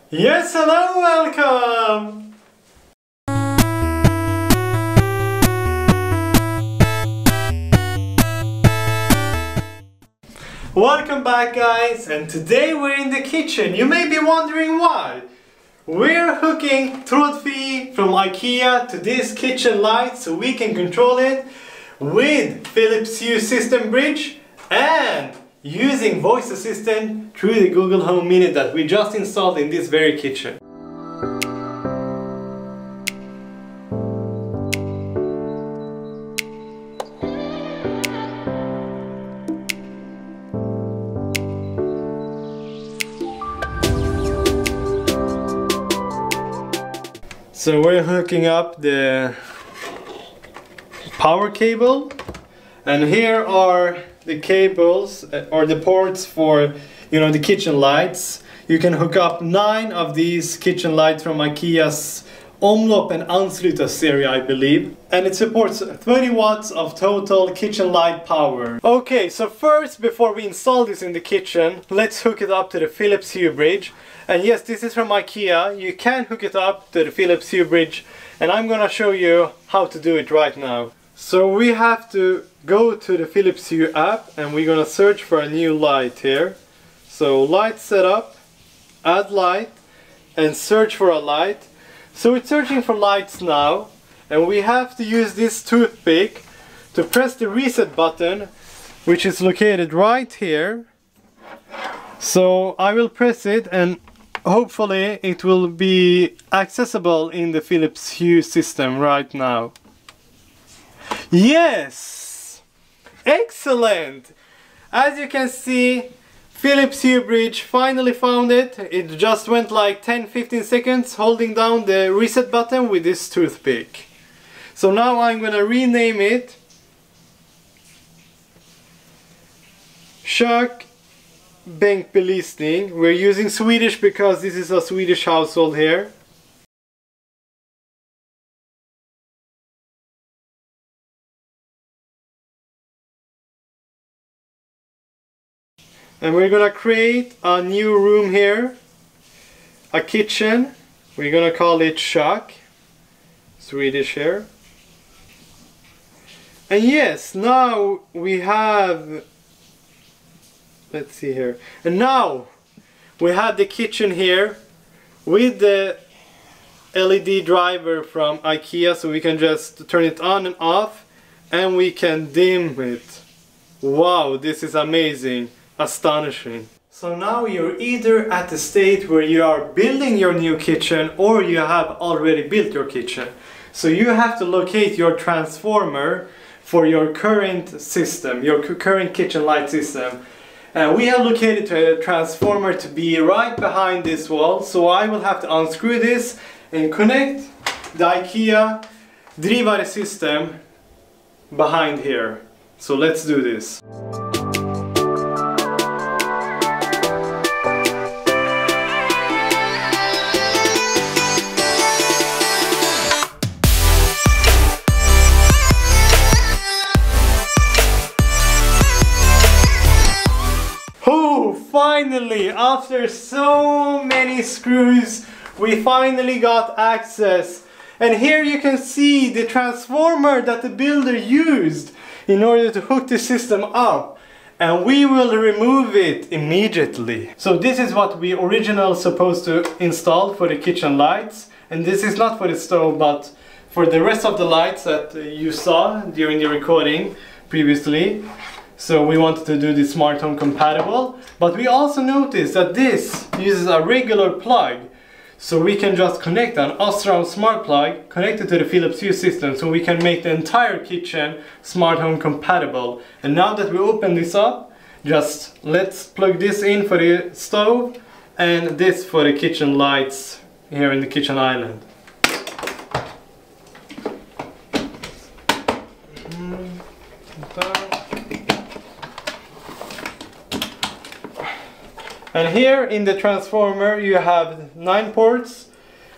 Yes, hello, welcome! Welcome back, guys, and today we're in the kitchen. You may be wondering why. We're hooking TRÅDFRI from IKEA to this kitchen light so we can control it with Philips Hue system bridge and using voice assistant through the Google Home Mini that we just installed in this very kitchen. So we're hooking up the power cable, and here are the cables or the ports for, you know, the kitchen lights. You can hook up 9 of these kitchen lights from IKEA's Omlopp and Ansluta series, I believe, and it supports 30 watts of total kitchen light power. Okay, so first, before we install this in the kitchen, let's hook it up to the Philips Hue bridge. And yes, this is from IKEA. You can hook it up to the Philips Hue bridge, and I'm gonna show you how to do it right now. So we have to go to the Philips Hue app, and we're gonna search for a new light here. So light setup, add light, and search for a light. So it's searching for lights now, and we have to use this toothpick to press the reset button, which is located right here. So I will press it, and hopefully it will be accessible in the Philips Hue system right now. Yes! Excellent! As you can see, Philips Hue bridge finally found it. It just went like 10-15 seconds holding down the reset button with this toothpick. So now I'm gonna rename it Kök Bänkbelysning. We're using Swedish because this is a Swedish household here. And we're gonna create a new room here, a kitchen. We're gonna call it Kök, Swedish here. And yes, now we have, let's see here, and now we have the kitchen here with the LED driver from IKEA, so we can just turn it on and off, and we can dim it. Wow, this is amazing. Astonishing. So now you're either at the state where you are building your new kitchen or you have already built your kitchen. So you have to locate your transformer for your current system, your current kitchen light system. We have located a transformer to be right behind this wall, so I will have to unscrew this and connect the IKEA drivare system behind here. So let's do this. Finally, after so many screws, we finally got access. And here you can see the transformer that the builder used in order to hook the system up. And we will remove it immediately. So this is what we originally supposed to install for the kitchen lights. And this is not for the stove, but for the rest of the lights that you saw during the recording previously. So we wanted to do this smart home compatible, but we also noticed that this uses a regular plug, so we can just connect an Osram smart plug connected to the Philips Hue system, so we can make the entire kitchen smart home compatible. And now that we open this up, just let's plug this in for the stove and this for the kitchen lights here in the kitchen island. And here in the transformer you have 9 ports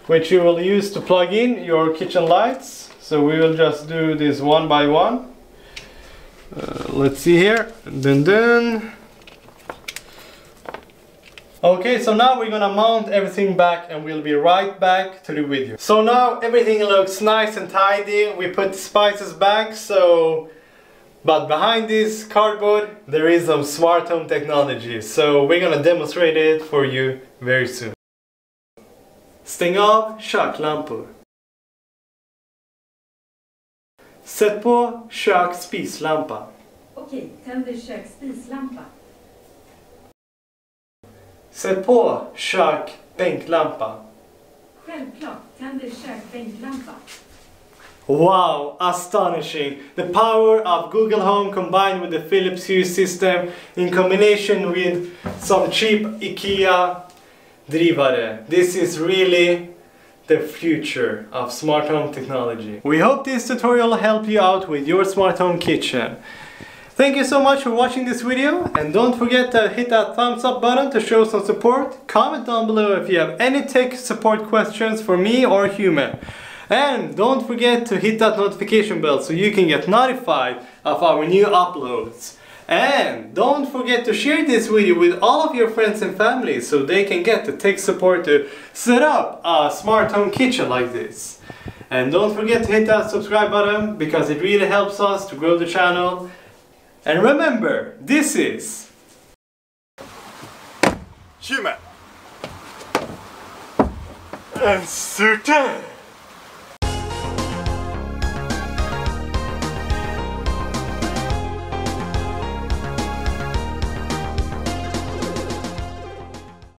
which you will use to plug in your kitchen lights. So we will just do this one by one. Let's see here. Dun dun. Okay, so now we're gonna mount everything back and we'll be right back to the video. So now everything looks nice and tidy. We put the spices back, but behind this cardboard there is some smart home technology. So we're gonna demonstrate it for you very soon. Stäng av köklampor. Sätt på köksspislampa. Okej, tänder köksspislampa. Sätt på kökbänklampa. Självklart, tänder kökbänklampa. Wow, astonishing! The power of Google Home combined with the Philips Hue system in combination with some cheap IKEA drivare. This is really the future of smart home technology. We hope this tutorial helped you out with your smart home kitchen. Thank you so much for watching this video, and don't forget to hit that thumbs up button to show some support. Comment down below if you have any tech support questions for me or Human. And don't forget to hit that notification bell so you can get notified of our new uploads. And don't forget to share this video with all of your friends and family so they can get the tech support to set up a smart home kitchen like this. And don't forget to hit that subscribe button because it really helps us to grow the channel. And remember, this is Human and Suten.